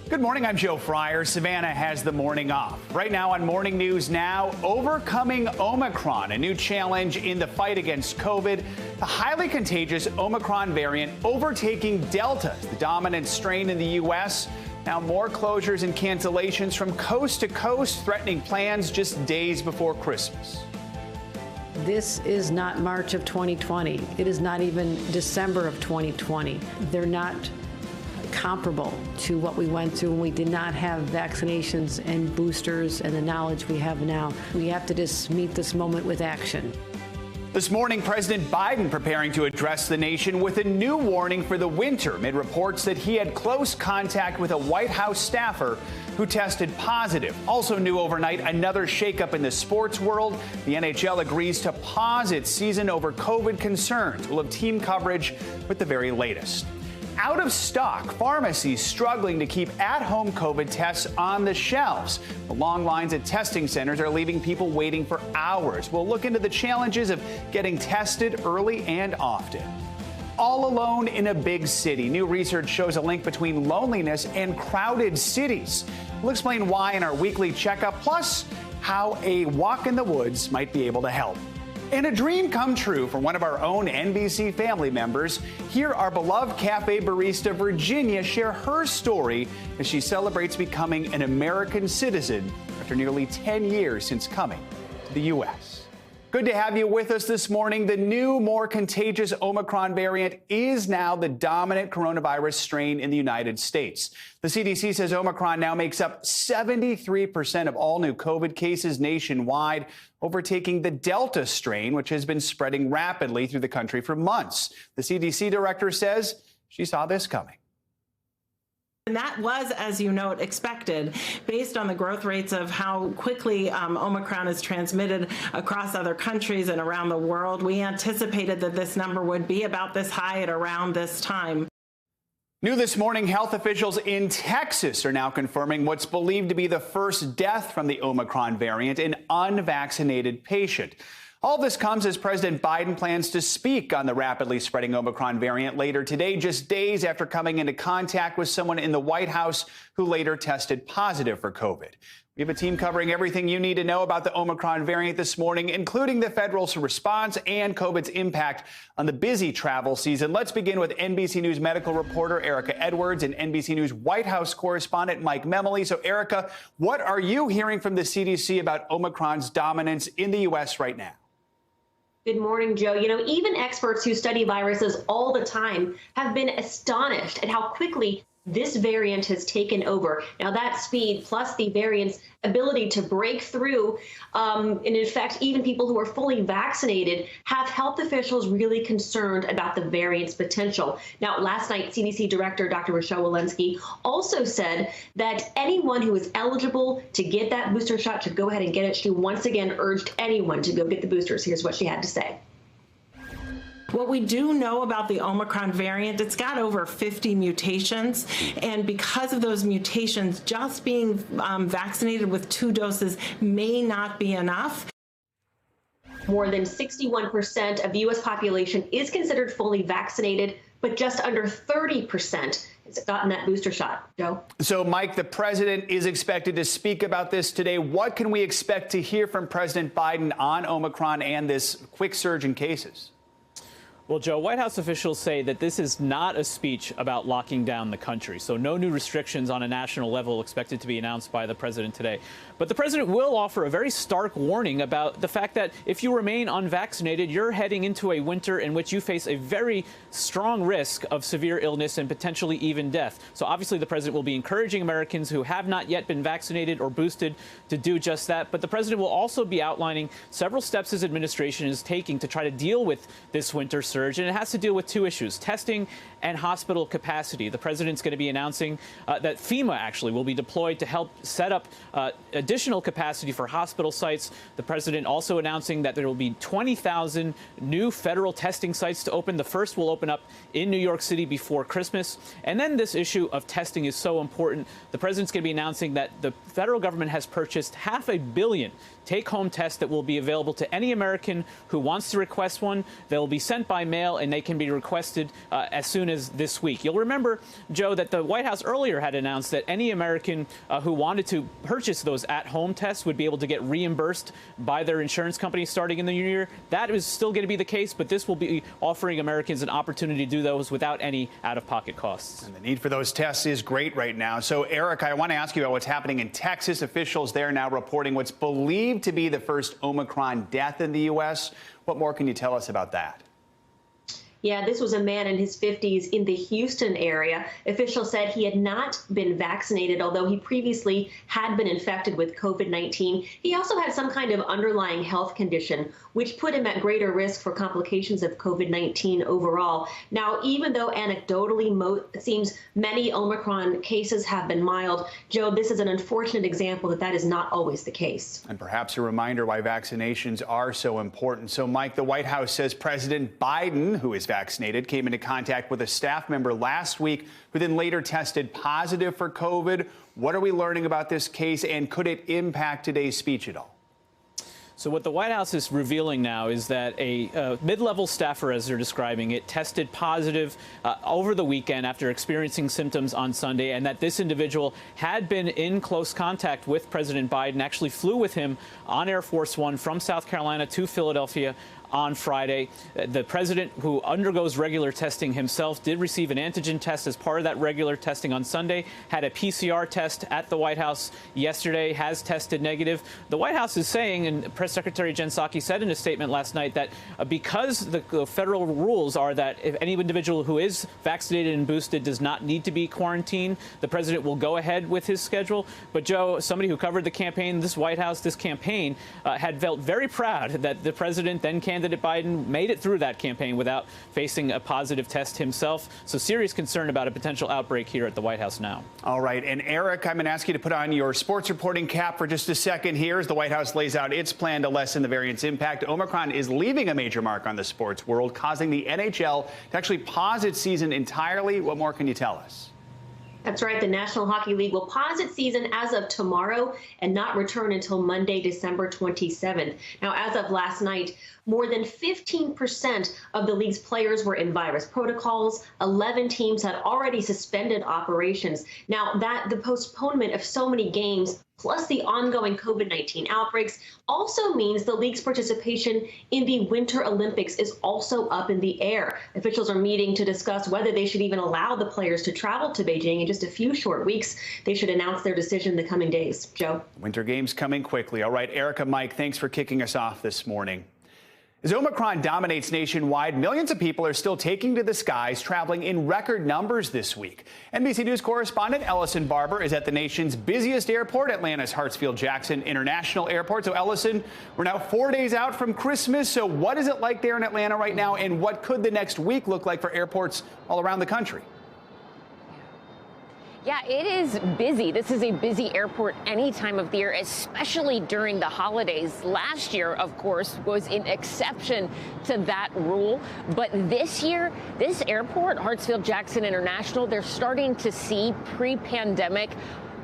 Good morning, I'm Joe Fryer. Savannah has the morning off. Right now on Morning News Now, overcoming Omicron, a new challenge in the fight against COVID. The highly contagious Omicron variant overtaking Delta, the dominant strain in the U.S. Now more closures and cancellations from coast to coast, threatening plans just days before Christmas. This is not March of 2020. It is not even December of 2020. They're not comparable to what we went through when we did not have vaccinations and boosters and the knowledge we have now. We have to just meet this moment with action. This morning, President Biden preparing to address the nation with a new warning for the winter amid reports that he had close contact with a White House staffer who tested positive. Also new overnight, another shakeup in the sports world. The NHL agrees to pause its season over COVID concerns. We'll have team coverage with the very latest. Out of stock, pharmacies struggling to keep at-home COVID tests on the shelves. The long lines at testing centers are leaving people waiting for hours. We'll look into the challenges of getting tested early and often. All alone in a big city. New research shows a link between loneliness and crowded cities. We'll explain why in our weekly checkup, plus how a walk in the woods might be able to help. And a dream come true for one of our own NBC family members. Hear our beloved cafe barista Virginia share her story as she celebrates becoming an American citizen after nearly 10 years since coming to the U.S. Good to have you with us this morning. The new, more contagious Omicron variant is now the dominant coronavirus strain in the United States. The CDC says Omicron now makes up 73% of all new COVID cases nationwide, overtaking the Delta strain, which has been spreading rapidly through the country for months. The CDC director says she saw this coming. And that was, as you note, expected based on the growth rates of how quickly Omicron is transmitted across other countries and around the world. We anticipated that this number would be about this high at around this time. New this morning, health officials in Texas are now confirming what's believed to be the first death from the Omicron variant, an unvaccinated patient. All this comes as President Biden plans to speak on the rapidly spreading Omicron variant later today, just days after coming into contact with someone in the White House who later tested positive for COVID. We have a team covering everything you need to know about the Omicron variant this morning, including the federal response and COVID's impact on the busy travel season. Let's begin with NBC News medical reporter Erica Edwards and NBC News White House correspondent Mike Memoli. So, Erica, what are you hearing from the CDC about Omicron's dominance in the U.S. right now? Good morning, Joe. You know, even experts who study viruses all the time have been astonished at how quickly this variant has taken over. Now, that speed plus the variant's ability to break through and infect even people who are fully vaccinated have health officials really concerned about the variant's potential. Now, last night, CDC Director Dr. Rochelle Walensky also said that anyone who is eligible to get that booster shot should go ahead and get it. She once again urged anyone to go get the boosters. Here's what she had to say. What we do know about the Omicron variant, it's got over 50 mutations. And because of those mutations, just being vaccinated with 2 doses may not be enough. More than 61% of the U.S. population is considered fully vaccinated, but just under 30% has gotten that booster shot. Joe? So, Mike, the president is expected to speak about this today. What can we expect to hear from President Biden on Omicron and this quick surge in cases? Well, Joe, White House officials say that this is not a speech about locking down the country. So no new restrictions on a national level expected to be announced by the president today. But the president will offer a very stark warning about the fact that if you remain unvaccinated, you're heading into a winter in which you face a very strong risk of severe illness and potentially even death. So obviously the president will be encouraging Americans who have not yet been vaccinated or boosted to do just that. But the president will also be outlining several steps his administration is taking to try to deal with this winter surge. And it has to deal with 2 issues, testing and hospital capacity. The president's going to be announcing that FEMA actually will be deployed to help set up additional capacity for hospital sites. The president also announcing that there will be 20,000 new federal testing sites to open. The first will open up in New York City before Christmas. And then this issue of testing is so important. The president's going to be announcing that the federal government has purchased 500 million take-home tests that will be available to any American who wants to request one. They'll be sent by mail, and they can be requested as soon as this week. You'll remember, Joe, that the White House earlier had announced that any American who wanted to purchase those at-home tests would be able to get reimbursed by their insurance company starting in the new year. That is still going to be the case, but this will be offering Americans an opportunity to do those without any out-of-pocket costs. And the need for those tests is great right now. So, Eric, I want to ask you about what's happening in Texas. Officials there now reporting what's believed to be the first Omicron death in the U.S. What more can you tell us about that? Yeah, this was a man in his 50s in the Houston area. Officials said he had not been vaccinated, although he previously had been infected with COVID-19. He also had some kind of underlying health condition, which put him at greater risk for complications of COVID-19 overall. Now, even though anecdotally it seems many Omicron cases have been mild, Joe, this is an unfortunate example that is not always the case. And perhaps a reminder why vaccinations are so important. So, Mike, the White House says President Biden, who is vaccinated, came into contact with a staff member last week who then later tested positive for COVID. What are we learning about this case, and could it impact today's speech at all? So what the White House is revealing now is that a mid-level staffer, as they're describing it, tested positive over the weekend after experiencing symptoms on Sunday, and that this individual had been in close contact with President Biden, actually flew with him on Air Force One from South Carolina to Philadelphia on Friday. The president, who undergoes regular testing himself, did receive an antigen test as part of that regular testing on Sunday, had a PCR test at the White House yesterday, has tested negative. The White House is saying, and Press Secretary Jen Psaki said in a statement last night, that because the federal rules are that if any individual who is vaccinated and boosted does not need to be quarantined, the president will go ahead with his schedule. But, Joe, somebody who covered the campaign, this White House, this campaign, had felt very proud that the president, then candidate Biden, made it through that campaign without facing a positive test himself. So serious concern about a potential outbreak here at the White House now. All right. And Eric, I'm going to ask you to put on your sports reporting cap for just a second here as the White House lays out its plan to lessen the variant's impact. Omicron is leaving a major mark on the sports world, causing the NHL to actually pause its season entirely. What more can you tell us? That's right. The National Hockey League will pause its season as of tomorrow and not return until Monday, December 27th. Now, as of last night, more than 15% of the league's players were in virus protocols. 11 teams had already suspended operations. Now, the postponement of so many games, plus the ongoing COVID-19 outbreaks, also means the league's participation in the Winter Olympics is also up in the air. Officials are meeting to discuss whether they should even allow the players to travel to Beijing in just a few short weeks. They should announce their decision in the coming days. Joe? Winter Games coming quickly. All right, Erica, Mike, thanks for kicking us off this morning. As Omicron dominates nationwide, millions of people are still taking to the skies, traveling in record numbers this week. NBC News correspondent Ellison Barber is at the nation's busiest airport, Atlanta's Hartsfield-Jackson International Airport. So, Ellison, we're now 4 days out from Christmas. So what is it like there in Atlanta right now, and what could the next week look like for airports all around the country? Yeah, it is busy. This is a busy airport any time of the year, especially during the holidays. Last year, of course, was an exception to that rule. But this year, this airport, Hartsfield-Jackson International, they're starting to see pre-pandemic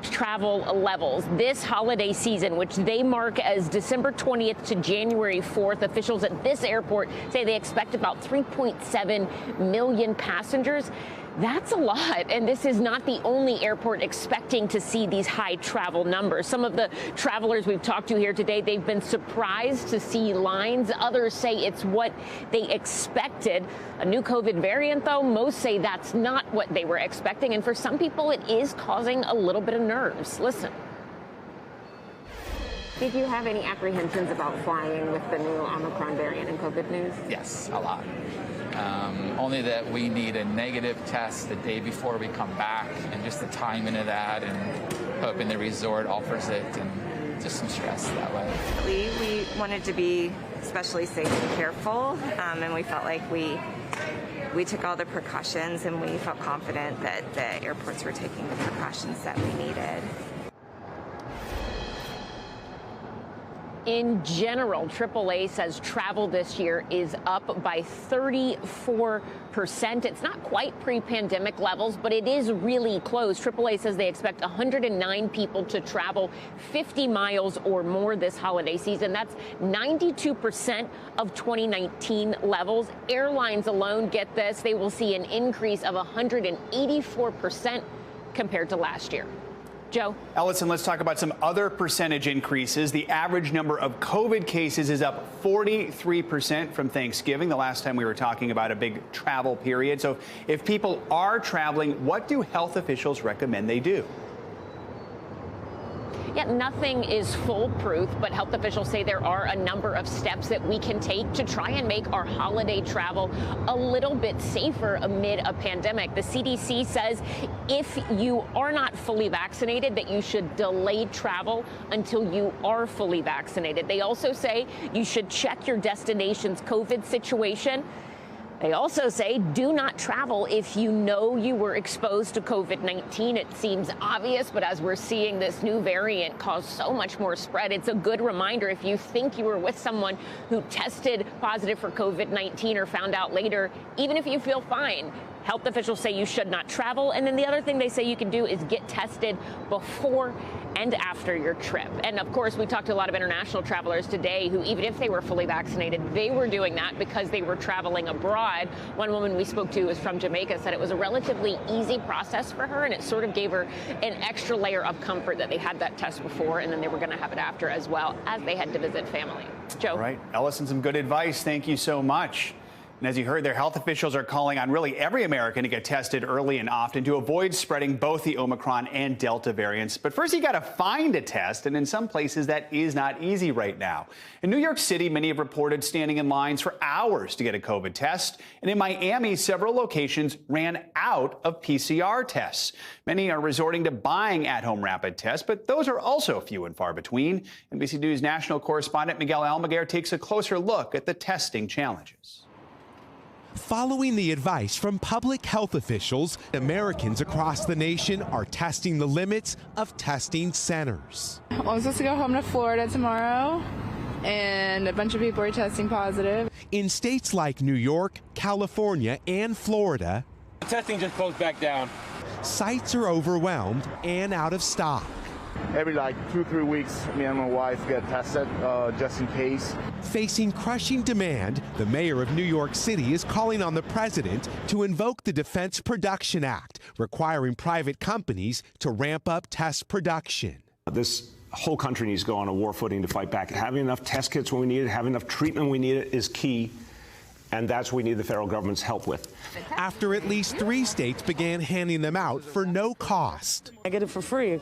travel levels. This holiday season, which they mark as December 20th to January 4th, officials at this airport say they expect about 3.7 million passengers. That's a lot, and this is not the only airport expecting to see these high travel numbers. Some of the travelers we've talked to here today, they've been surprised to see lines. Others say it's what they expected. A new COVID variant, though, most say that's not what they were expecting, and for some people, it is causing a little bit of nerves. Listen. Did you have any apprehensions about flying with the new Omicron variant in COVID news? Yes, a lot. Only that we need a negative test the day before we come back, and just the timing of that, and hoping the resort offers it, and just some stress that way. We wanted to be especially safe and careful, and we felt like we took all the precautions, and we felt confident that the airports were taking the precautions that we needed. In general, AAA says travel this year is up by 34%. It's not quite pre-pandemic levels, but it is really close. AAA says they expect 109 people to travel 50 miles or more this holiday season. That's 92% of 2019 levels. Airlines alone, get this, they will see an increase of 184% compared to last year. Joe. Ellison, let's talk about some other percentage increases. The average number of COVID cases is up 43% from Thanksgiving, the last time we were talking about a big travel period. So if people are traveling, what do health officials recommend they do? Yet nothing is foolproof, but health officials say there are a number of steps that we can take to try and make our holiday travel a little bit safer amid a pandemic. The CDC says if you are not fully vaccinated, that you should delay travel until you are fully vaccinated. They also say you should check your destination's COVID situation. They also say do not travel if you know you were exposed to COVID-19. It seems obvious, but as we're seeing this new variant cause so much more spread, it's a good reminder if you think you were with someone who tested positive for COVID-19 or found out later, even if you feel fine, health officials say you should not travel. And then the other thing they say you can do is get tested before and after your trip. And of course, we talked to a lot of international travelers today who, even if they were fully vaccinated, they were doing that because they were traveling abroad. One woman we spoke to is from Jamaica, said it was a relatively easy process for her, and it sort of gave her an extra layer of comfort that they had that test before and then they were going to have it after, as well as they had to visit family. Joe. All right, Ellison, some good advice. Thank you so much. And as you heard, their health officials are calling on really every American to get tested early and often to avoid spreading both the Omicron and Delta variants. But first, you got to find a test. And in some places, that is not easy right now. In New York City, many have reported standing in lines for hours to get a COVID test. And in Miami, several locations ran out of PCR tests. Many are resorting to buying at-home rapid tests, but those are also few and far between. NBC News national correspondent Miguel Almaguer takes a closer look at the testing challenges. Following the advice from public health officials, Americans across the nation are testing the limits of testing centers. I'm supposed to go home to Florida tomorrow, and a bunch of people are testing positive. In states like New York, California, and Florida, the testing just closed back down. Sites are overwhelmed and out of stock. Every 2-3 weeks, me and my wife get tested just in case. Facing crushing demand, the mayor of New York City is calling on the president to invoke the Defense Production Act, requiring private companies to ramp up test production. This whole country needs to go on a war footing to fight back. Having enough test kits when we need it, having enough treatment when we need it is key. And that's what we need the federal government's help with. After at least 3 states began handing them out for no cost. I get it for free.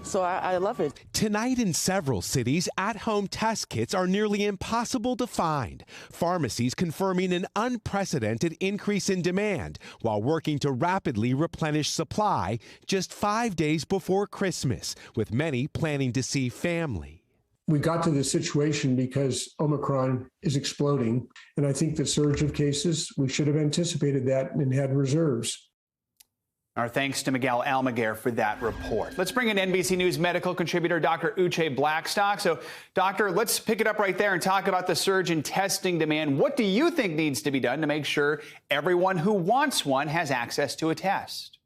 So I love it. Tonight in several cities, at-home test kits are nearly impossible to find. Pharmacies confirming an unprecedented increase in demand while working to rapidly replenish supply just 5 days before Christmas, with many planning to see family. We got to this situation because Omicron is exploding, and I think the surge of cases, we should have anticipated that and had reserves. Our thanks to Miguel Almaguer for that report. Let's bring in NBC News medical contributor Dr. Uche Blackstock. So, doctor, let's pick it up right there and talk about the surge in testing demand. What do you think needs to be done to make sure everyone who wants one has access to a test?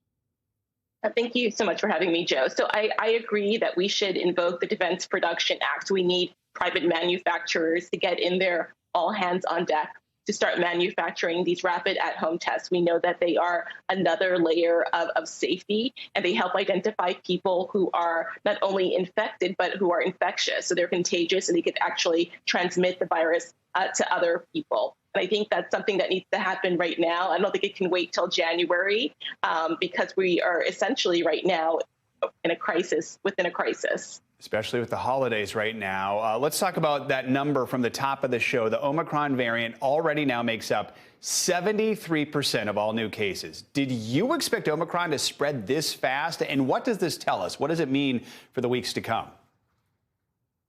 Thank you so much for having me, Joe. So I agree that we should invoke the Defense Production Act. We need private manufacturers to get in there, all hands on deck, to start manufacturing these rapid at-home tests. We know that they are another layer of safety, and they help identify people who are not only infected, but who are infectious. So they're contagious and they could actually transmit the virus to other people. And I think that's something that needs to happen right now. I don't think it can wait till January because we are essentially right now in a crisis within a crisis. Especially with the holidays right now. Let's talk about that number from the top of the show. The Omicron variant already now makes up 73% of all new cases. Did you expect Omicron to spread this fast? And what does this tell us? What does it mean for the weeks to come?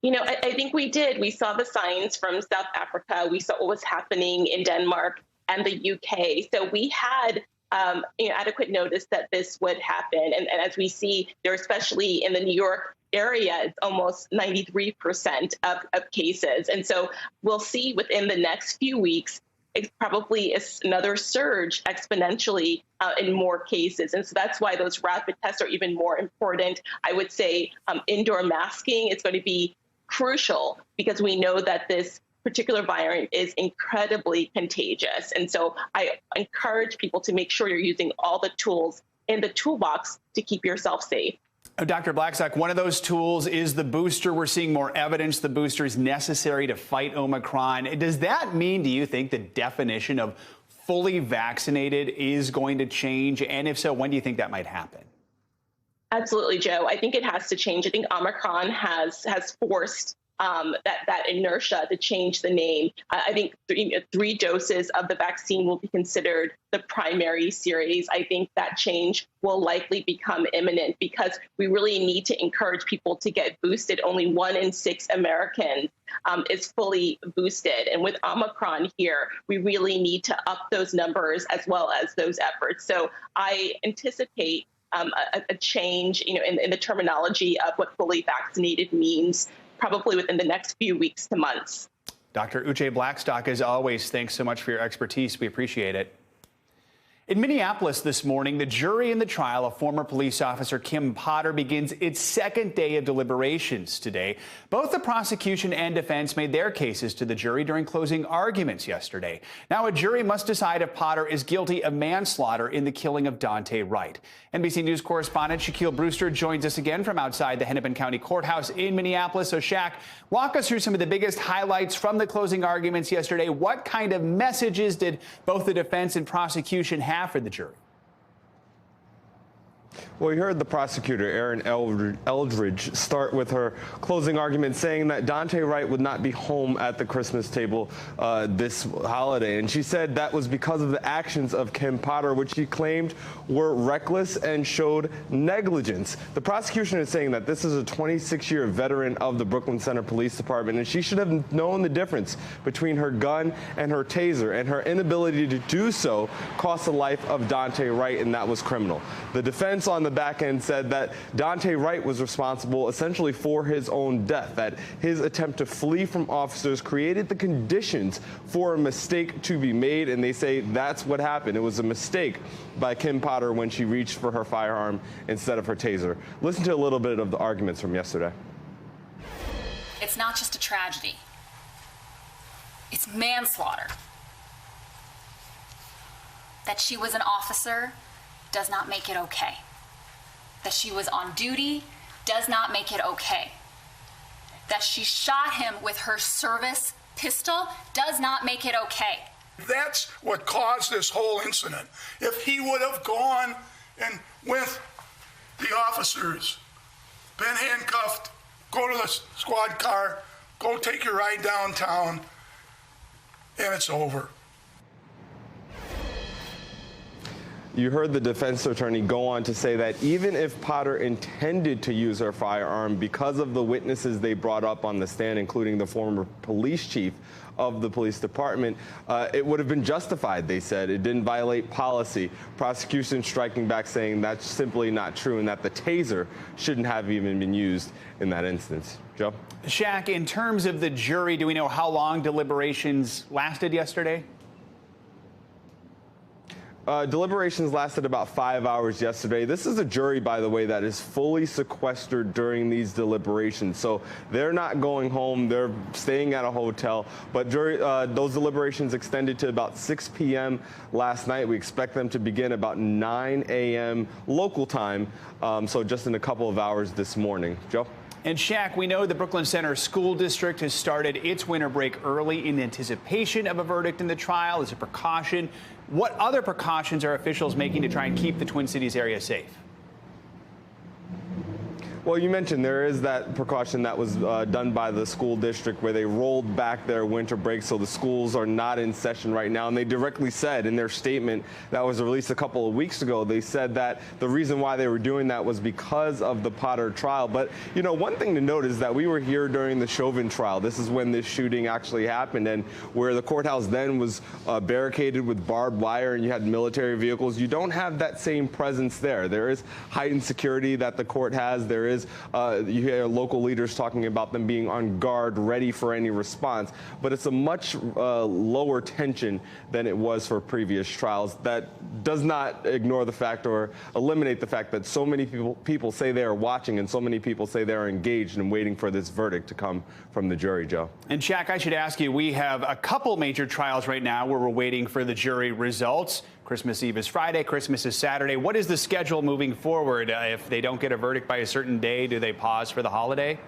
You know, I think we did. We saw the signs from South Africa. We saw what was happening in Denmark and the UK. So we had adequate notice that this would happen. And as we see there, especially in the New York area, it's almost 93% of cases. And so we'll see within the next few weeks, it's probably another surge exponentially in more cases. And so that's why those rapid tests are even more important. I would say indoor masking is going to be crucial because we know that this particular variant is incredibly contagious. And so I encourage people to make sure you're using all the tools in the toolbox to keep yourself safe. Dr. Blackstock, one of those tools is the booster. We're seeing more evidence the booster is necessary to fight Omicron. Does that mean, do you think, the definition of fully vaccinated is going to change? And if so, when do you think that might happen? Absolutely, Joe. I think it has to change. I think Omicron has forced that inertia to change the name. I think three doses of the vaccine will be considered the primary series. I think that change will likely become imminent because we really need to encourage people to get boosted. Only 1 in 6 Americans is fully boosted. And with Omicron here, we really need to up those numbers as well as those efforts. So I anticipate a change, in the terminology of what fully vaccinated means, probably within the next few weeks to months. Dr. Uche Blackstock, as always, thanks so much for your expertise. We appreciate it. In Minneapolis this morning, the jury in the trial of former police officer Kim Potter begins its second day of deliberations today. Both the prosecution and defense made their cases to the jury during closing arguments yesterday. Now a jury must decide if Potter is guilty of manslaughter in the killing of Dante Wright. NBC News correspondent Shaquille Brewster joins us again from outside the Hennepin County Courthouse in Minneapolis. So Shaq, walk us through some of the biggest highlights from the closing arguments yesterday. What kind of messages did both the defense and prosecution have for the jury? Well, we heard the prosecutor, Erin Eldridge, start with her closing argument saying that Dante Wright would not be home at the Christmas table this holiday. And she said that was because of the actions of Kim Potter, which she claimed were reckless and showed negligence. The prosecution is saying that this is a 26-year veteran of the Brooklyn Center Police Department, and she should have known the difference between her gun and her taser, and her inability to do so cost the life of Dante Wright, and that was criminal. The defense on the back end said that Dante Wright was responsible essentially for his own death, that his attempt to flee from officers created the conditions for a mistake to be made, and they say that's what happened. It was a mistake by Kim Potter when she reached for her firearm instead of her taser. Listen to a little bit of the arguments from yesterday. It's not just a tragedy. It's manslaughter. That she was an officer does not make it okay. That she was on duty does not make it okay. That she shot him with her service pistol does not make it okay. That's what caused this whole incident. If he would have gone and with the officers, been handcuffed, go to the squad car, go take your ride downtown, and it's over. You heard the defense attorney go on to say that even if Potter intended to use her firearm, because of the witnesses they brought up on the stand, including the former police chief of the police department, it would have been justified, they said. It didn't violate policy. Prosecution striking back saying that's simply not true and that the taser shouldn't have even been used in that instance. Joe? Shaq, in terms of the jury, do we know how long deliberations lasted yesterday? Deliberations lasted about 5 hours yesterday. This is a jury, by the way, that is fully sequestered during these deliberations. So they're not going home. They're staying at a hotel. But those deliberations extended to about 6 p.m. last night. We expect them to begin about 9 a.m. local time, so just in a couple of hours this morning. Joe? And Shaq, we know the Brooklyn Center School District has started its winter break early in anticipation of a verdict in the trial as a precaution. What other precautions are officials making to try and keep the Twin Cities area safe? Well, you mentioned there is that precaution that was done by the school district where they rolled back their winter break, so the schools are not in session right now. And they directly said in their statement that was released a couple of weeks ago, they said that the reason why they were doing that was because of the Potter trial. But, you know, one thing to note is that we were here during the Chauvin trial. This is when this shooting actually happened, and where the courthouse then was barricaded with barbed wire and you had military vehicles. You don't have that same presence there. There is heightened security that the court has. There is. You hear local leaders talking about them being on guard, ready for any response. But it's a much lower tension than it was for previous trials. That does not ignore the fact or eliminate the fact that so many people say they are watching, and so many people say they are engaged and waiting for this verdict to come from the jury, Joe. And Jack, I should ask you, we have a couple major trials right now where we're waiting for the jury results. Christmas Eve is Friday, Christmas is Saturday. What is the schedule moving forward? If they don't get a verdict by a certain day, do they pause for the holiday?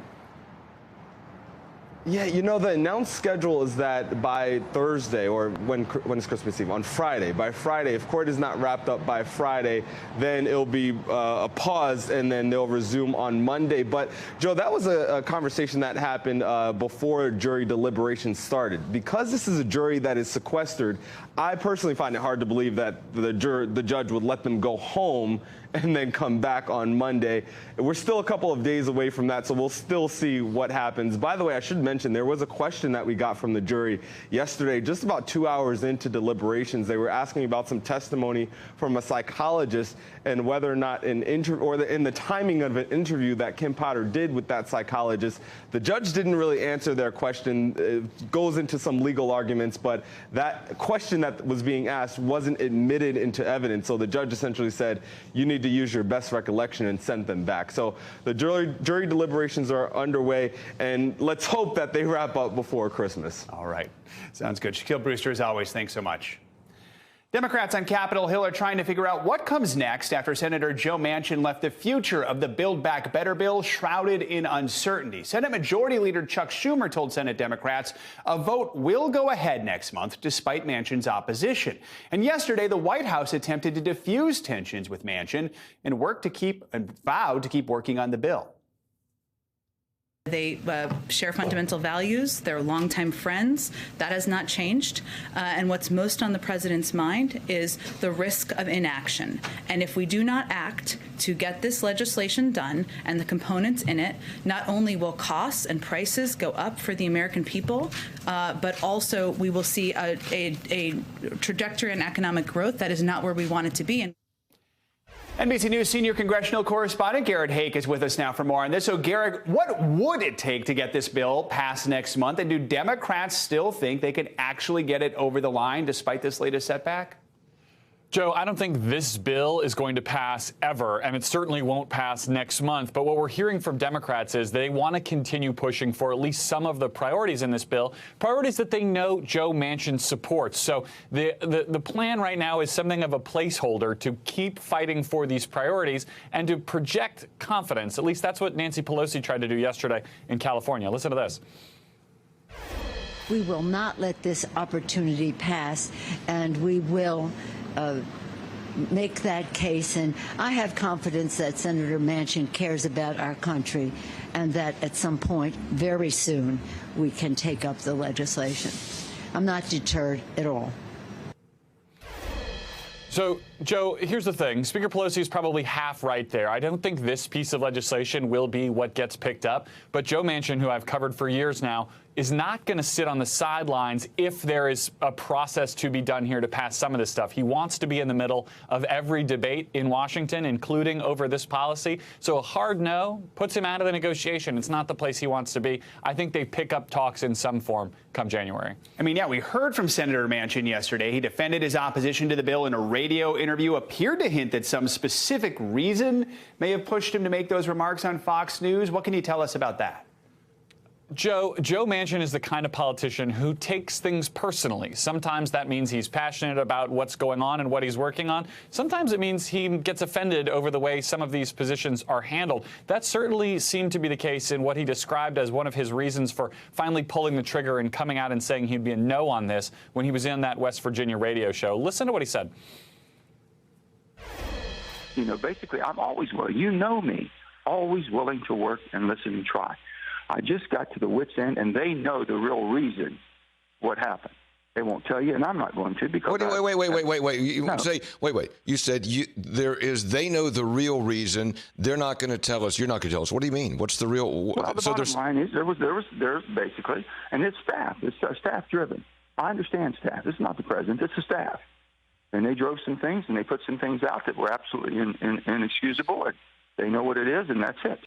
Yeah, you know, the announced schedule is that by Thursday, or when is Christmas Eve? On Friday. By Friday, if court is not wrapped up by Friday, then it'll be a pause, and then they'll resume on Monday. But, Joe, that was a conversation that happened before jury deliberations started. Because this is a jury that is sequestered, I personally find it hard to believe that the judge would let them go home and then come back on Monday. We're still a couple of days away from that, so we'll still see what happens. By the way, I should mention there was a question that we got from the jury yesterday, just about 2 hours into deliberations. They were asking about some testimony from a psychologist and whether or not in the timing of an interview that Kim Potter did with that psychologist. The judge didn't really answer their question. It goes into some legal arguments, but that question that was being asked wasn't admitted into evidence. So the judge essentially said, you need to use your best recollection and send them back. So the jury deliberations are underway, and let's hope that they wrap up before Christmas. All right. Sounds good. Shaquille Brewster, as always, thanks so much. Democrats on Capitol Hill are trying to figure out what comes next after Senator Joe Manchin left the future of the Build Back Better bill shrouded in uncertainty. Senate Majority Leader Chuck Schumer told Senate Democrats a vote will go ahead next month despite Manchin's opposition. And yesterday, the White House attempted to diffuse tensions with Manchin and vowed to keep working on the bill. They share fundamental values. They're longtime friends. That has not changed. And what's most on the president's mind is the risk of inaction. And if we do not act to get this legislation done and the components in it, not only will costs and prices go up for the American people, but also we will see a trajectory in economic growth that is not where we want it to be. NBC News senior congressional correspondent Garrett Hake is with us now for more on this. So, Garrett, what would it take to get this bill passed next month? And do Democrats still think they can actually get it over the line despite this latest setback? Joe, I don't think this bill is going to pass ever, and it certainly won't pass next month. But what we're hearing from Democrats is they want to continue pushing for at least some of the priorities in this bill, priorities that they know Joe Manchin supports. So the plan right now is something of a placeholder to keep fighting for these priorities and to project confidence. At least that's what Nancy Pelosi tried to do yesterday in California. Listen to this. We will not let this opportunity pass, and we will make that case. And I have confidence that Senator Manchin cares about our country and that at some point, very soon, we can take up the legislation. I'm not deterred at all. So, Joe, here's the thing. Speaker Pelosi is probably half right there. I don't think this piece of legislation will be what gets picked up. But Joe Manchin, who I've covered for years now, is not going to sit on the sidelines if there is a process to be done here to pass some of this stuff. He wants to be in the middle of every debate in Washington, including over this policy. So a hard no puts him out of the negotiation. It's not the place he wants to be. I think they pick up talks in some form come January. I mean, yeah, we heard from Senator Manchin yesterday. He defended his opposition to the bill in a radio interview, appeared to hint that some specific reason may have pushed him to make those remarks on Fox News. What can you tell us about that? Joe Manchin is the kind of politician who takes things personally. Sometimes that means he's passionate about what's going on and what he's working on. Sometimes it means he gets offended over the way some of these positions are handled. That certainly seemed to be the case in what he described as one of his reasons for finally pulling the trigger and coming out and saying he'd be a no on this when he was in that West Virginia radio show. Listen to what he said. You know, basically, I'm always willing. You know me, always willing to work and listen and try. I just got to the wit's end, and they know the real reason what happened. They won't tell you, and I'm not going to because. Wait. You said they know the real reason. They're not going to tell us. You're not going to tell us. What do you mean? What's the real? Well, the bottom line is there's basically, and it's staff. It's staff driven. I understand staff. This is not the president. It's the staff, and they drove some things and they put some things out that were absolutely inexcusable. And they know what it is, and that's it.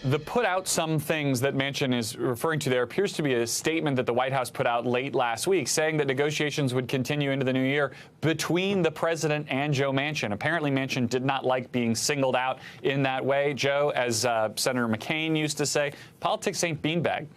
The put out some things that Manchin is referring to there appears to be a statement that the White House put out late last week saying that negotiations would continue into the new year between the president and Joe Manchin. Apparently, Manchin did not like being singled out in that way. Joe, as Senator McCain used to say, politics ain't beanbag.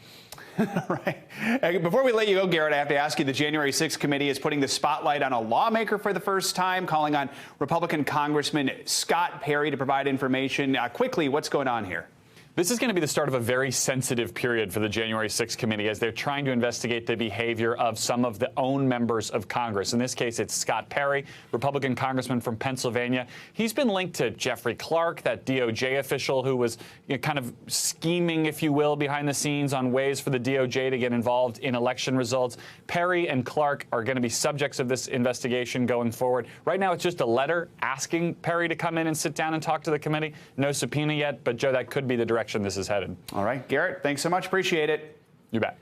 Right. Before we let you go, Garrett, I have to ask you, the January 6th committee is putting the spotlight on a lawmaker for the first time, calling on Republican Congressman Scott Perry to provide information. Quickly, what's going on here? This is going to be the start of a very sensitive period for the January 6th committee as they're trying to investigate the behavior of some of the own members of Congress. In this case, it's Scott Perry, Republican congressman from Pennsylvania. He's been linked to Jeffrey Clark, that DOJ official who was kind of scheming, if you will, behind the scenes on ways for the DOJ to get involved in election results. Perry and Clark are going to be subjects of this investigation going forward. Right now, it's just a letter asking Perry to come in and sit down and talk to the committee. No subpoena yet, but Joe, that could be the direction this is headed. All right, Garrett, thanks so much. Appreciate it. You bet.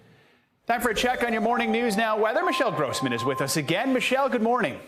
Time for a check on your morning news now. Weather. Michelle Grossman is with us again. Michelle, good morning.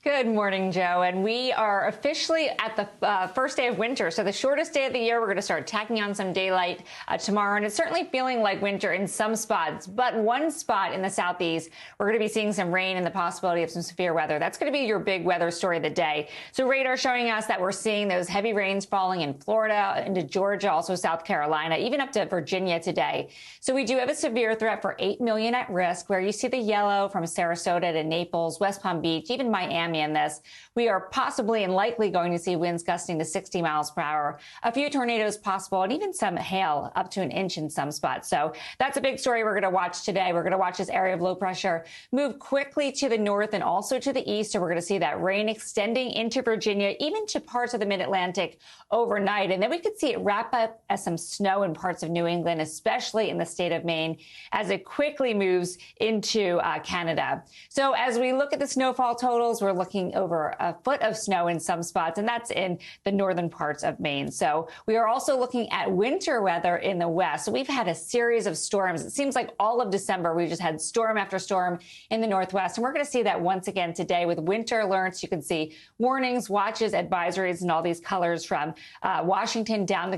Good morning, Joe. And we are officially at the first day of winter. So the shortest day of the year, we're going to start tacking on some daylight tomorrow. And it's certainly feeling like winter in some spots. But one spot in the southeast, we're going to be seeing some rain and the possibility of some severe weather. That's going to be your big weather story of the day. So radar showing us that we're seeing those heavy rains falling in Florida, into Georgia, also South Carolina, even up to Virginia today. So we do have a severe threat for 8 million at risk, where you see the yellow from Sarasota to Naples, West Palm Beach, even Miami. In this, we are possibly and likely going to see winds gusting to 60 miles per hour, a few tornadoes possible, and even some hail up to an inch in some spots. So that's a big story we're going to watch today. We're going to watch this area of low pressure move quickly to the north and also to the east. So we're going to see that rain extending into Virginia, even to parts of the mid-Atlantic overnight. And then we could see it wrap up as some snow in parts of New England, especially in the state of Maine, as it quickly moves into Canada. So as we look at the snowfall totals, we're looking over a foot of snow in some spots, and that's in the northern parts of Maine. So we are also looking at winter weather in the west. So we've had a series of storms. It seems like all of December, we just had storm after storm in the northwest. And we're going to see that once again today with winter alerts. You can see warnings, watches, advisories, and all these colors from Washington down to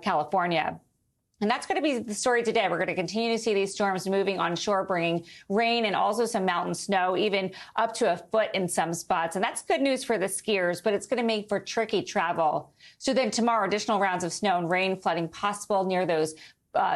California. And that's going to be the story today. We're going to continue to see these storms moving onshore, bringing rain and also some mountain snow, even up to a foot in some spots. And that's good news for the skiers, but it's going to make for tricky travel. So then tomorrow, additional rounds of snow and rain, flooding possible near those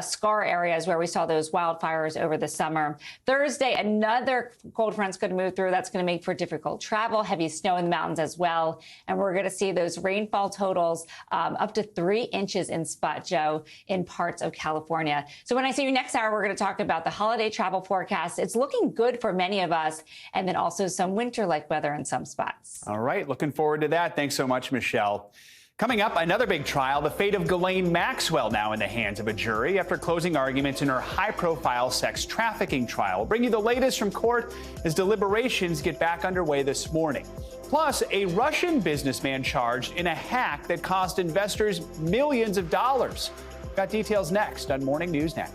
scar areas where we saw those wildfires over the summer. Thursday, another cold front's going to move through. That's going to make for difficult travel, heavy snow in the mountains as well. And we're going to see those rainfall totals up to 3 inches in spot, Joe, in parts of California. So when I see you next hour, we're going to talk about the holiday travel forecast. It's looking good for many of us, and then also some winter-like weather in some spots. All right, looking forward to that. Thanks so much, Michelle. Coming up, another big trial, the fate of Ghislaine Maxwell now in the hands of a jury after closing arguments in her high-profile sex trafficking trial. We'll bring you the latest from court as deliberations get back underway this morning. Plus, a Russian businessman charged in a hack that cost investors millions of dollars. Got details next on Morning News Now.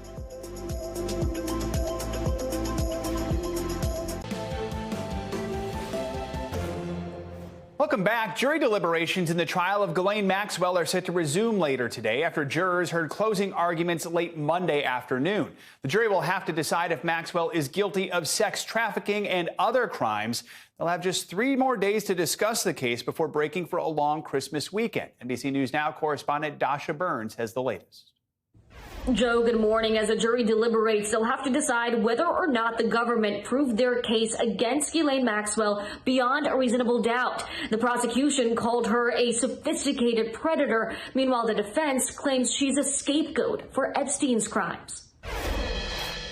Welcome back. Jury deliberations in the trial of Ghislaine Maxwell are set to resume later today after jurors heard closing arguments late Monday afternoon. The jury will have to decide if Maxwell is guilty of sex trafficking and other crimes. They'll have just 3 more days to discuss the case before breaking for a long Christmas weekend. NBC News Now correspondent Dasha Burns has the latest. Joe, good morning. As a jury deliberates, they'll have to decide whether or not the government proved their case against Ghislaine Maxwell beyond a reasonable doubt. The prosecution called her a sophisticated predator. Meanwhile, the defense claims she's a scapegoat for Epstein's crimes.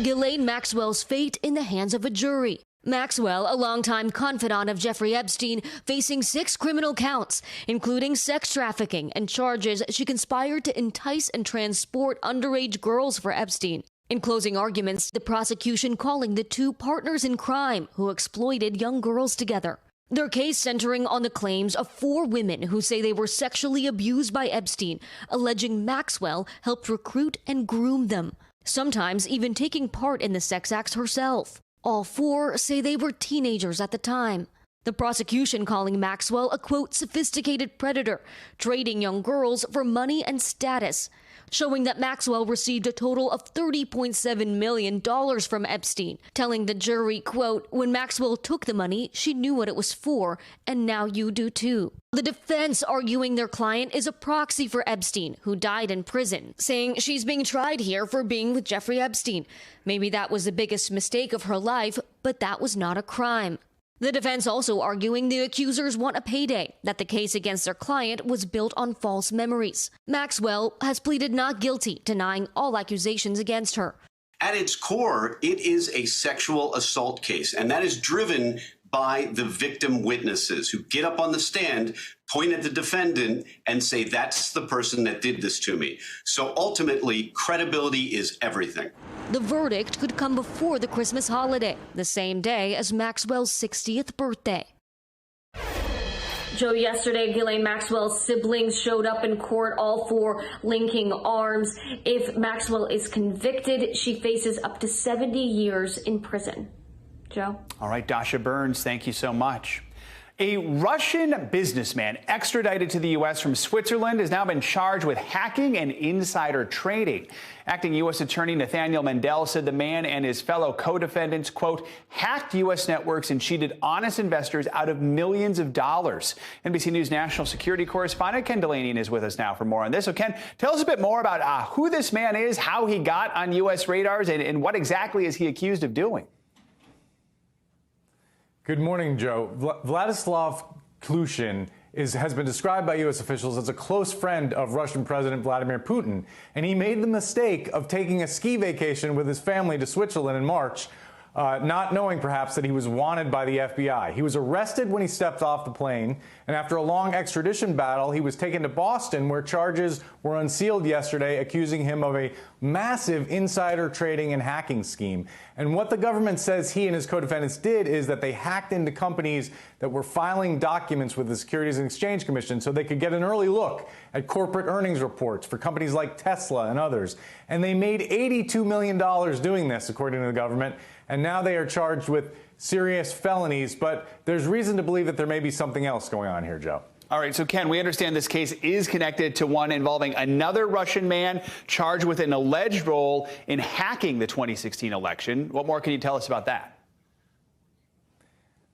Ghislaine Maxwell's fate in the hands of a jury. Maxwell, a longtime confidant of Jeffrey Epstein, facing 6 criminal counts, including sex trafficking and charges she conspired to entice and transport underage girls for Epstein. In closing arguments, the prosecution calling the 2 partners in crime who exploited young girls together. Their case centering on the claims of 4 women who say they were sexually abused by Epstein, alleging Maxwell helped recruit and groom them, sometimes even taking part in the sex acts herself. All 4 say they were teenagers at the time. The prosecution calling Maxwell a, quote, sophisticated predator, trading young girls for money and status, showing that Maxwell received a total of $30.7 million from Epstein, telling the jury, quote, when Maxwell took the money, she knew what it was for, and now you do too. The defense arguing their client is a proxy for Epstein, who died in prison, saying she's being tried here for being with Jeffrey Epstein. Maybe that was the biggest mistake of her life, but that was not a crime. The defense also arguing the accusers want a payday, that the case against their client was built on false memories. Maxwell has pleaded not guilty, denying all accusations against her. At its core, it is a sexual assault case, and that is driven by the victim witnesses who get up on the stand, point at the defendant, and say, that's the person that did this to me. So ultimately, credibility is everything. The verdict could come before the Christmas holiday, the same day as Maxwell's 60th birthday. Joe, yesterday, Ghislaine Maxwell's siblings showed up in court, all four linking arms. If Maxwell is convicted, she faces up to 70 years in prison. Joe? All right, Dasha Burns, thank you so much. A Russian businessman extradited to the U.S. from Switzerland has now been charged with hacking and insider trading. Acting U.S. Attorney Nathaniel Mandel said the man and his fellow co-defendants, quote, hacked U.S. networks and cheated honest investors out of millions of dollars. NBC News national security correspondent Ken Delaney is with us now for more on this. So, Ken, tell us a bit more about who this man is, how he got on U.S. radars, and what exactly is he accused of doing? Good morning, Joe. Vladislav Klushin has been described by U.S. officials as a close friend of Russian President Vladimir Putin, and he made the mistake of taking a ski vacation with his family to Switzerland in March, not knowing perhaps that he was wanted by the FBI. He was arrested when he stepped off the plane, and after a long extradition battle, he was taken to Boston, where charges were unsealed yesterday, accusing him of a massive insider trading and hacking scheme. And what the government says he and his co-defendants did is that they hacked into companies that were filing documents with the Securities and Exchange Commission so they could get an early look at corporate earnings reports for companies like Tesla and others. And they made $82 million doing this, according to the government. And now they are charged with serious felonies, but there's reason to believe that there may be something else going on here, Joe. All right, so Ken, we understand this case is connected to one involving another Russian man charged with an alleged role in hacking the 2016 election. What more can you tell us about that?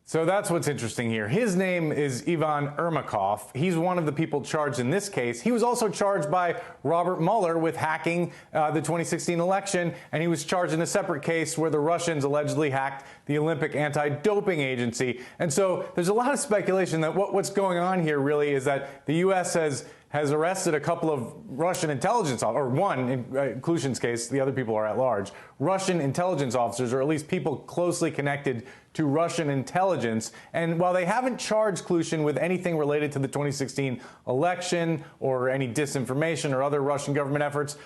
So that's what's interesting here. His name is Ivan Ermakov. He's one of the people charged in this case. He was also charged by Robert Mueller with hacking the 2016 election, and he was charged in a separate case where the Russians allegedly hacked the Olympic anti-doping agency. And so there's a lot of speculation that what's going on here really is that the U.S. has arrested a couple of Russian intelligence, or one in Klushin's case, the other people are at large, Russian intelligence officers, or at least people closely connected to Russian intelligence. And while they haven't charged Klushin with anything related to the 2016 election or any disinformation or other Russian government efforts,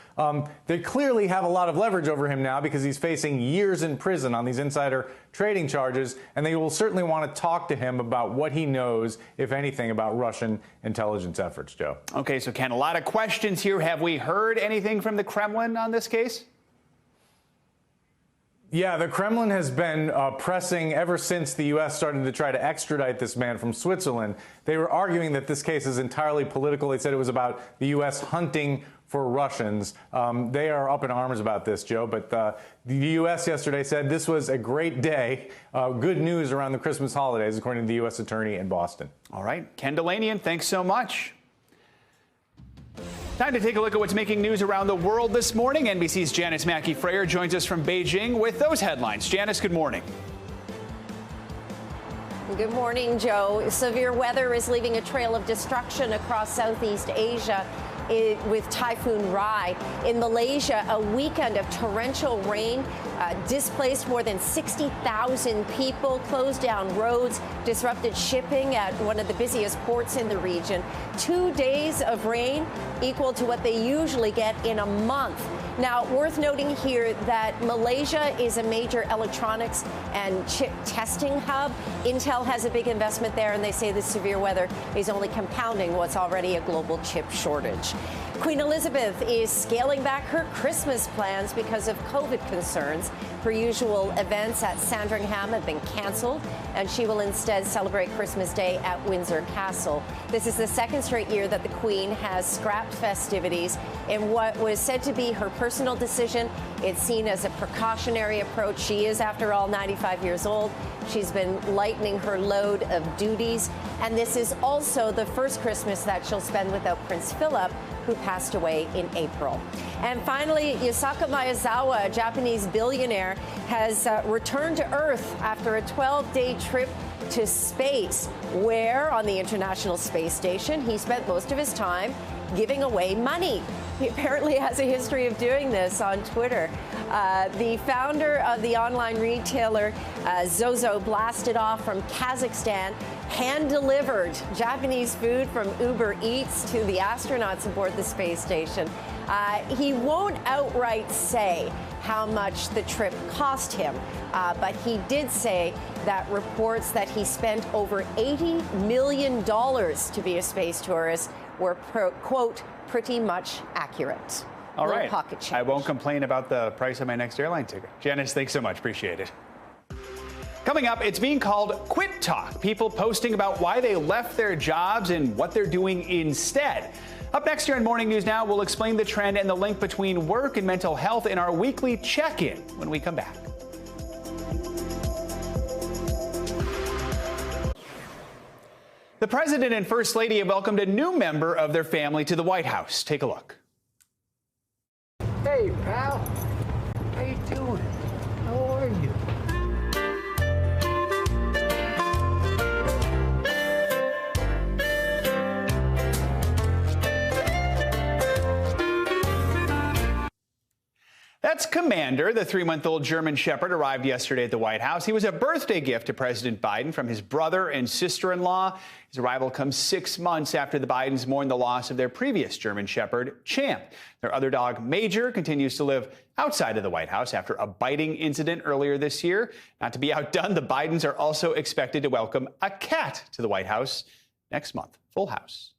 they clearly have a lot of leverage over him now because he's facing years in prison on these insider trading charges, and they will certainly want to talk to him about what he knows, if anything, about Russian intelligence efforts, Joe. Okay, so Ken, a lot of questions here. Have we heard anything from the Kremlin on this case? Yeah, the Kremlin has been pressing ever since the U.S. started to try to extradite this man from Switzerland. They were arguing that this case is entirely political. They said it was about the U.S. hunting for Russians. They are up in arms about this, Joe. But the U.S. yesterday said this was a great day, good news around the Christmas holidays, according to the U.S. attorney in Boston. All right. Ken Delaney, thanks so much. Time to take a look at what's making news around the world this morning. NBC's Janice Mackey-Frayer joins us from Beijing with those headlines. Janice, good morning. Good morning, Joe. Severe weather is leaving a trail of destruction across Southeast Asia with Typhoon Rai. In Malaysia, a weekend of torrential rain displaced more than 60,000 people, closed down roads, disrupted shipping at one of the busiest ports in the region. 2 days of rain equal to what they usually get in a month. Now, worth noting here that Malaysia is a major electronics and chip testing hub. Intel has a big investment there, and they say the severe weather is only compounding what's already a global chip shortage. Queen Elizabeth is scaling back her Christmas plans because of COVID concerns. Her usual events at Sandringham have been canceled, and she will instead celebrate Christmas Day at Windsor Castle. This is the second straight year that the Queen has scrapped festivities in what was said to be her personal decision. It's seen as a precautionary approach. She is, after all, 95 years old. She's been lightening her load of duties, and this is also the first Christmas that she'll spend without Prince Philip, who passed away in April. And finally, Yusaku Maezawa, a Japanese billionaire, has returned to Earth after a 12-day trip to space, where on the International Space Station he spent most of his time giving away money. He apparently has a history of doing this on Twitter. The founder of the online retailer Zozo blasted off from Kazakhstan, hand-delivered Japanese food from Uber Eats to the astronauts aboard the space station. He won't outright say how much the trip cost him, but he did say that reports that he spent over $80 million to be a space tourist were, quote, pretty much accurate. All right. Pocket change. I won't complain about the price of my next airline ticket. Janice, thanks so much. Appreciate it. Coming up, it's being called Quit Talk. People posting about why they left their jobs and what they're doing instead. Up next here on Morning News Now, we'll explain the trend and the link between work and mental health in our weekly check-in when we come back. The president and first lady have welcomed a new member of their family to the White House. Take a look. Hey, pal. How you doing? How are you? That's Commander. The 3-month-old German Shepherd arrived yesterday at the White House. He was a birthday gift to President Biden from his brother and sister-in-law. His arrival comes 6 months after the Bidens mourned the loss of their previous German Shepherd, Champ. Their other dog, Major, continues to live outside of the White House after a biting incident earlier this year. Not to be outdone, the Bidens are also expected to welcome a cat to the White House next month. Full house.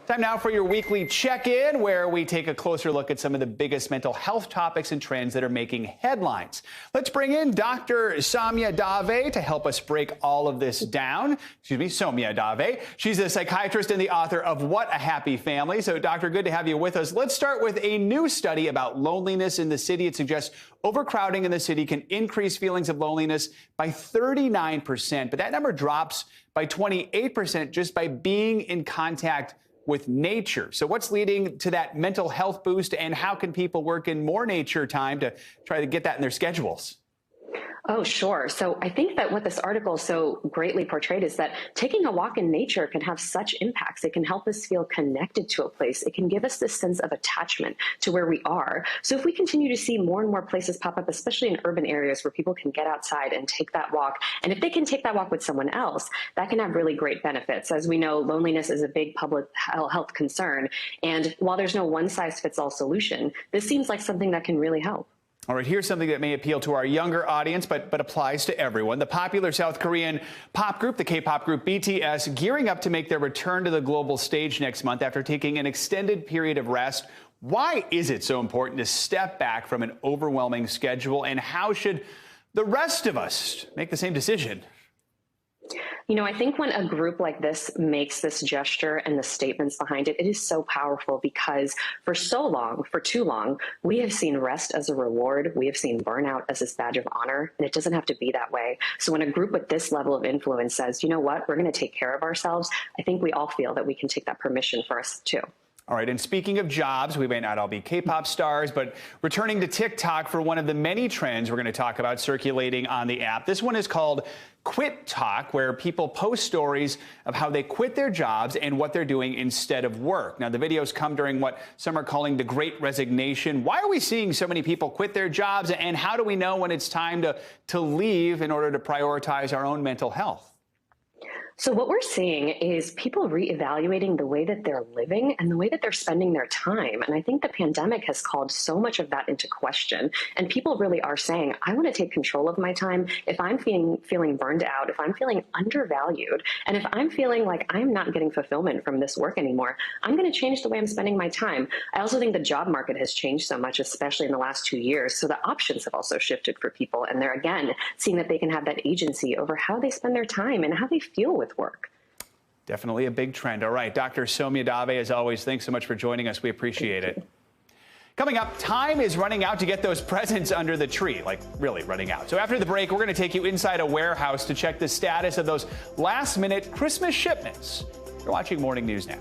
Time now for your weekly check-in, where we take a closer look at some of the biggest mental health topics and trends that are making headlines. Let's bring in Dr. Soumya Dave to help us break all of this down. Soumya Dave. She's a psychiatrist and the author of What a Happy Family. So, Doctor, good to have you with us. Let's start with a new study about loneliness in the city. It suggests overcrowding in the city can increase feelings of loneliness by 39%, but that number drops by 28% just by being in contact with nature. So what's leading to that mental health boost, and how can people work in more nature time to try to get that in their schedules? Oh, sure. So I think that what this article so greatly portrayed is that taking a walk in nature can have such impacts. It can help us feel connected to a place. It can give us this sense of attachment to where we are. So if we continue to see more and more places pop up, especially in urban areas where people can get outside and take that walk, and if they can take that walk with someone else, that can have really great benefits. As we know, loneliness is a big public health concern. And while there's no one-size-fits-all solution, this seems like something that can really help. All right, here's something that may appeal to our younger audience, but applies to everyone. The popular South Korean pop group, the K-pop group BTS, gearing up to make their return to the global stage next month after taking an extended period of rest. Why is it so important to step back from an overwhelming schedule, and how should the rest of us make the same decision? You know, I think when a group like this makes this gesture and the statements behind it, it is so powerful because for so long, for too long, we have seen rest as a reward. We have seen burnout as this badge of honor, and it doesn't have to be that way. So when a group with this level of influence says, you know what, we're going to take care of ourselves, I think we all feel that we can take that permission for us too. All right, and speaking of jobs, we may not all be K-pop stars, but returning to TikTok for one of the many trends we're going to talk about circulating on the app. This one is called Quit Talk, where people post stories of how they quit their jobs and what they're doing instead of work. Now, the videos come during what some are calling the Great Resignation. Why are we seeing so many people quit their jobs, and how do we know when it's time to leave in order to prioritize our own mental health? So what we're seeing is people reevaluating the way that they're living and the way that they're spending their time. And I think the pandemic has called so much of that into question. And people really are saying, I want to take control of my time. If I'm feeling burned out, if I'm feeling undervalued, and if I'm feeling like I'm not getting fulfillment from this work anymore, I'm going to change the way I'm spending my time. I also think the job market has changed so much, especially in the last 2 years. So the options have also shifted for people. And they're, again, seeing that they can have that agency over how they spend their time and how they feel with work. Definitely a big trend. All right, Dr. Soumya Dave, as always, thanks so much for joining us. We appreciate it. Coming up, time is running out to get those presents under the tree, like really running out. So after the break, we're going to take you inside a warehouse to check the status of those last-minute Christmas shipments. You're watching Morning News Now.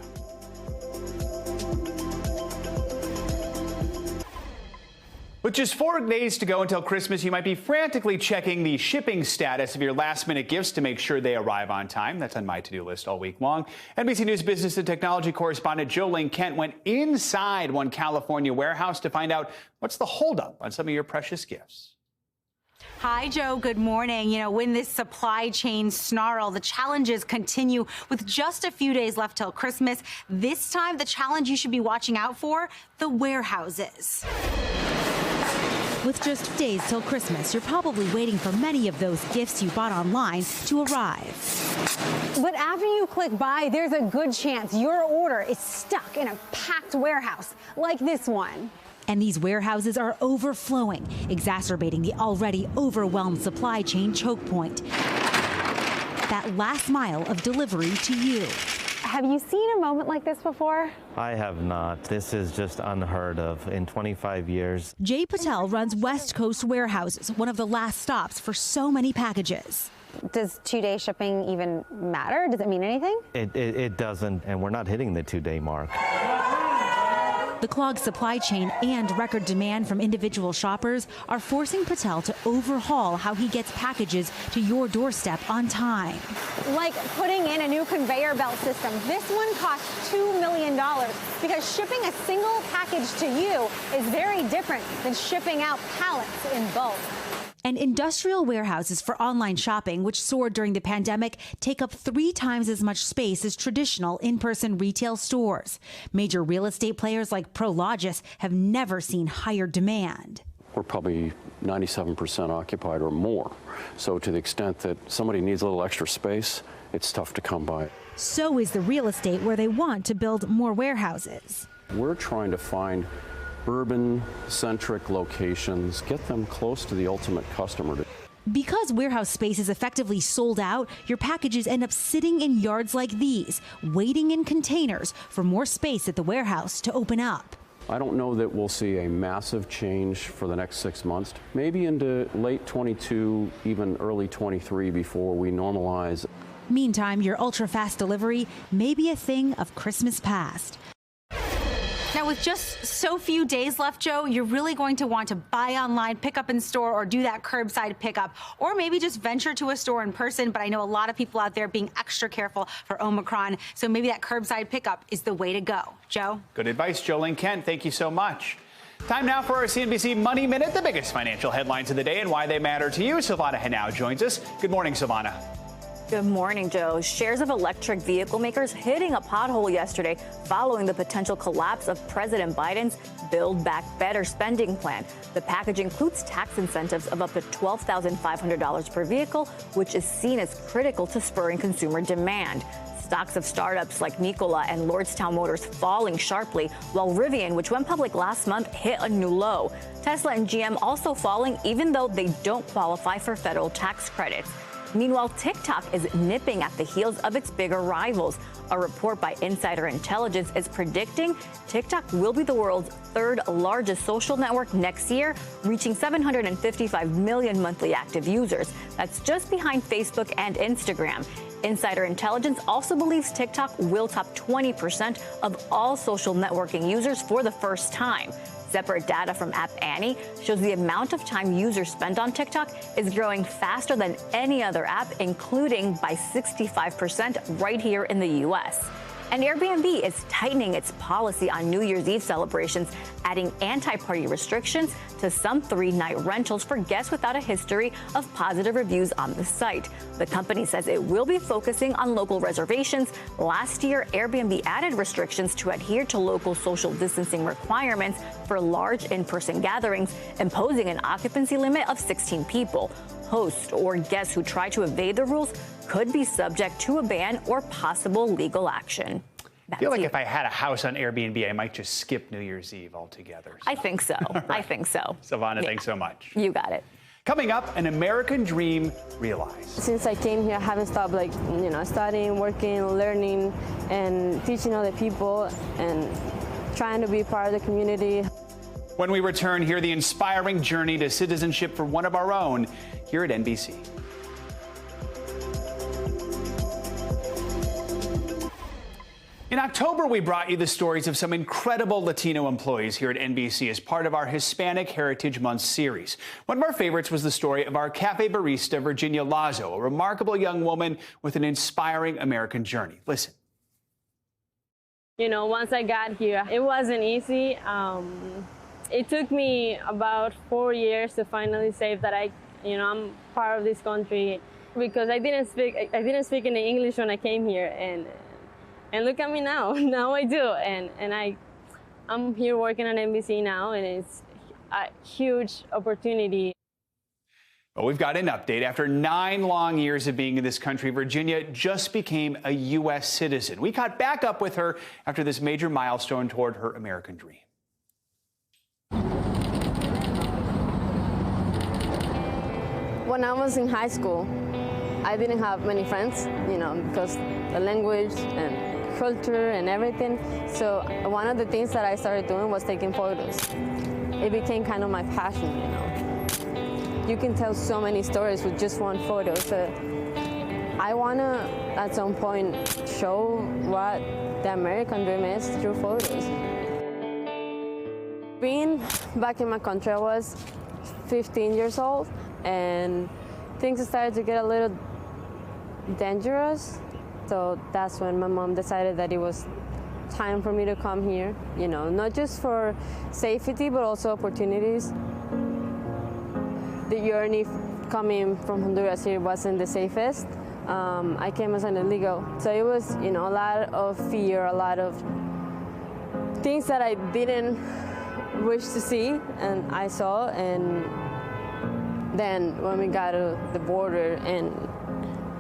With just 4 days to go until Christmas, you might be frantically checking the shipping status of your last-minute gifts to make sure they arrive on time. That's on my to-do list all week long. NBC News business and technology correspondent Ghislaine Kent went inside one California warehouse to find out what's the holdup on some of your precious gifts. Hi, Joe. Good morning. You know, when this supply chain snarl, the challenges continue with just a few days left till Christmas. This time, the challenge you should be watching out for, the warehouses. With just days till Christmas, you're probably waiting for many of those gifts you bought online to arrive. But after you click buy, there's a good chance your order is stuck in a packed warehouse like this one. And these warehouses are overflowing, exacerbating the already overwhelmed supply chain choke point. That last mile of delivery to you. Have you seen a moment like this before? I have not. This is just unheard of in 25 years. Jay Patel runs West Coast Warehouses, one of the last stops for so many packages. Does 2-day shipping even matter? Does it mean anything? It doesn't, and we're not hitting the 2-day mark. The clogged supply chain and record demand from individual shoppers are forcing Patel to overhaul how he gets packages to your doorstep on time. Like putting in a new conveyor belt system. This one costs $2 million because shipping a single package to you is very different than shipping out pallets in bulk. And industrial warehouses for online shopping, which soared during the pandemic, take up 3 times as much space as traditional in-person retail stores. Major real estate players like Prologis have never seen higher demand. We're probably 97% occupied or more. So to the extent that somebody needs a little extra space, it's tough to come by. So is the real estate where they want to build more warehouses. We're trying to find urban-centric locations, get them close to the ultimate customer. Because warehouse space is effectively sold out, your packages end up sitting in yards like these, waiting in containers for more space at the warehouse to open up. I don't know that we'll see a massive change for the next 6 months, maybe into late 22, even early 23 before we normalize. Meantime, your ultra-fast delivery may be a thing of Christmas past. Now, with just so few days left, Joe, you're really going to want to buy online, pick up in store, or do that curbside pickup, or maybe just venture to a store in person. But I know a lot of people out there being extra careful for Omicron, so maybe that curbside pickup is the way to go. Joe? Good advice, Ghislaine Kent. Thank you so much. Time now for our CNBC Money Minute, the biggest financial headlines of the day and why they matter to you. Silvana Henao joins us. Good morning, Silvana. Good morning, Joe. Shares of electric vehicle makers hitting a pothole yesterday following the potential collapse of President Biden's Build Back Better spending plan. The package includes tax incentives of up to $12,500 per vehicle, which is seen as critical to spurring consumer demand. Stocks of startups like Nikola and Lordstown Motors falling sharply, while Rivian, which went public last month, hit a new low. Tesla and GM also falling, even though they don't qualify for federal tax credits. Meanwhile, TikTok is nipping at the heels of its bigger rivals. A report by Insider Intelligence is predicting TikTok will be the world's 3rd largest social network next year, reaching 755 million monthly active users. That's just behind Facebook and Instagram. Insider Intelligence also believes TikTok will top 20% of all social networking users for the first time. Separate data from App Annie shows the amount of time users spend on TikTok is growing faster than any other app, including by 65% right here in the U.S. And Airbnb is tightening its policy on New Year's Eve celebrations, adding anti-party restrictions to some 3-night rentals for guests without a history of positive reviews on the site. The company says it will be focusing on local reservations. Last year, Airbnb added restrictions to adhere to local social distancing requirements for large in-person gatherings, imposing an occupancy limit of 16 people. Hosts or guests who try to evade the rules could be subject to a ban or possible legal action. I feel like if I had a house on Airbnb, I might just skip New Year's Eve altogether. I think so. Right. I think so. Savannah, thanks so much. You got it. Coming up, an American dream realized. Since I came here, I haven't stopped, studying, working, learning, and teaching other people and trying to be part of the community. When we return, hear the inspiring journey to citizenship for one of our own here at NBC. In October, we brought you the stories of some incredible Latino employees here at NBC as part of our Hispanic Heritage Month series. One of our favorites was the story of our cafe barista, Virginia Lazo, a remarkable young woman with an inspiring American journey. Listen. Once I got here, it wasn't easy. It took me about 4 years to finally say that I'm part of this country, because I didn't speak any English when I came here, and look at me now. Now I do, and I'm here working on NBC now, and it's a huge opportunity. Well, we've got an update. After 9 long years of being in this country, Virginia just became a U.S. citizen. We caught back up with her after this major milestone toward her American dream. When I was in high school, I didn't have many friends, because the language and culture and everything. So one of the things that I started doing was taking photos. It became kind of my passion, You can tell so many stories with just one photo. So I want to, at some point, show what the American dream is through photos. Being back in my country, I was 15 years old, and things started to get a little dangerous. So that's when my mom decided that it was time for me to come here, not just for safety, but also opportunities. The journey coming from Honduras here wasn't the safest. I came as an illegal. So it was, a lot of fear, a lot of things that I didn't wish to see, and I saw. And then when we got to the border and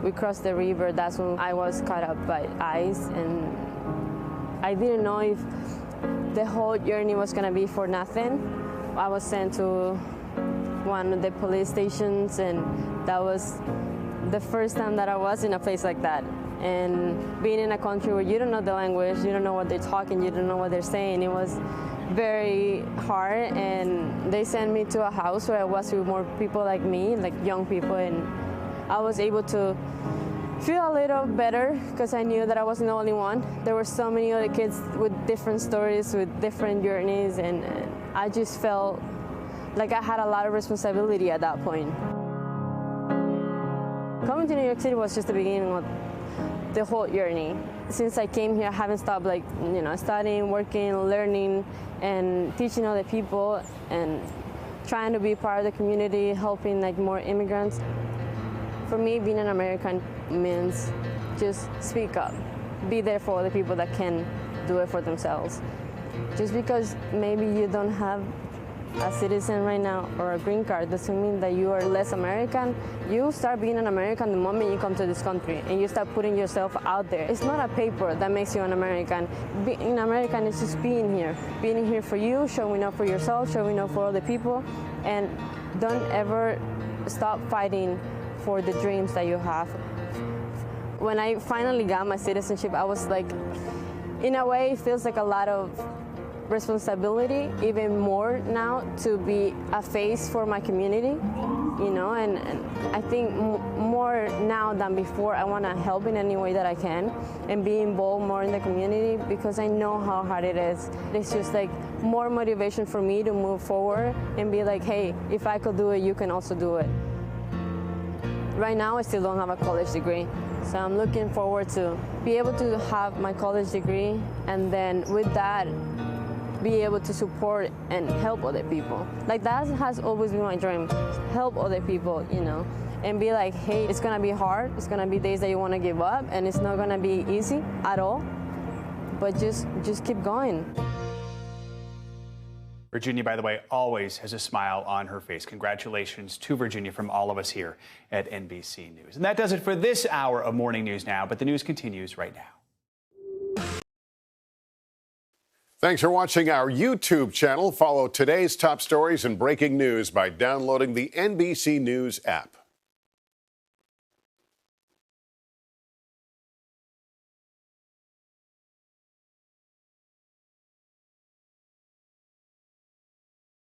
we crossed the river, that's when I was caught up by ICE, and I didn't know if the whole journey was gonna be for nothing. I was sent to one of the police stations, and that was the first time that I was in a place like that. And being in a country where you don't know the language, you don't know what they're talking, you don't know what they're saying, it was very hard. And they sent me to a house where I was with more people like me, like young people, and I was able to feel a little better because I knew that I wasn't the only one. There were so many other kids with different stories, with different journeys, and I just felt like I had a lot of responsibility at that point. Coming to New York City was just the beginning of the whole journey. Since I came here, I haven't stopped studying, working, learning, and teaching other people, and trying to be part of the community, helping more immigrants. For me, being an American means just speak up, be there for the people that can do it for themselves. Just because maybe you don't have a citizen right now or a green card doesn't mean that you are less American. You start being an American the moment you come to this country and you start putting yourself out there. It's not a paper that makes you an American. Being American is just being here for you, showing up for yourself, showing up for other people, and don't ever stop fighting for the dreams that you have. When I finally got my citizenship, I was like, in a way, it feels like a lot of responsibility, even more now, to be a face for my community, and I think more now than before, I want to help in any way that I can and be involved more in the community, because I know how hard it is. It's just more motivation for me to move forward and be like, hey, if I could do it, you can also do it. Right now, I still don't have a college degree, So I'm looking forward to be able to have my college degree, and then with that, be able to support and help other people. Like, that has always been my dream, help other people, you know, and be like, hey, it's gonna be hard, it's gonna be days that you wanna give up, and it's not gonna be easy at all, but just keep going. Virginia, by the way, always has a smile on her face. Congratulations to Virginia from all of us here at NBC News. And that does it for this hour of Morning News Now, but the news continues right now. Thanks for watching our YouTube channel. Follow today's top stories and breaking news by downloading the NBC News app.